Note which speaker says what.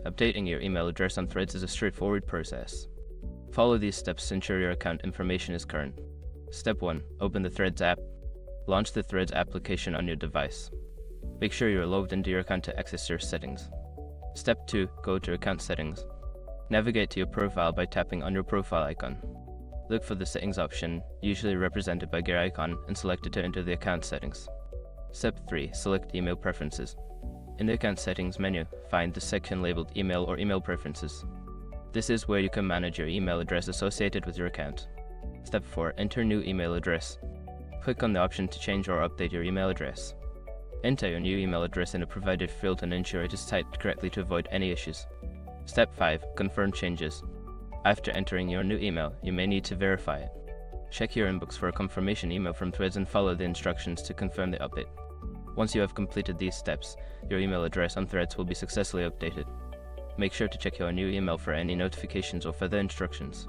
Speaker 1: Updating your email address on Threads is a straightforward process. Follow these steps to ensure your account information is current. Step 1. Open the Threads app. Launch the Threads application on your device. Make sure you are logged into your account to access your settings. Step 2. Go to Account Settings. Navigate to your profile by tapping on your profile icon. Look for the Settings option, usually represented by gear icon, and select it to enter the account settings. Step 3. Select Email Preferences. In the Account Settings menu, find the section labeled Email or Email Preferences. This is where you can manage your email address associated with your account. Step 4. Enter new email address. Click on the option to change or update your email address. Enter your new email address in a provided field and ensure it is typed correctly to avoid any issues. Step 5. Confirm changes. After entering your new email, you may need to verify it. Check your inbox for a confirmation email from Threads and follow the instructions to confirm the update. Once you have completed these steps, your email address on Threads will be successfully updated. Make sure to check your new email for any notifications or further instructions.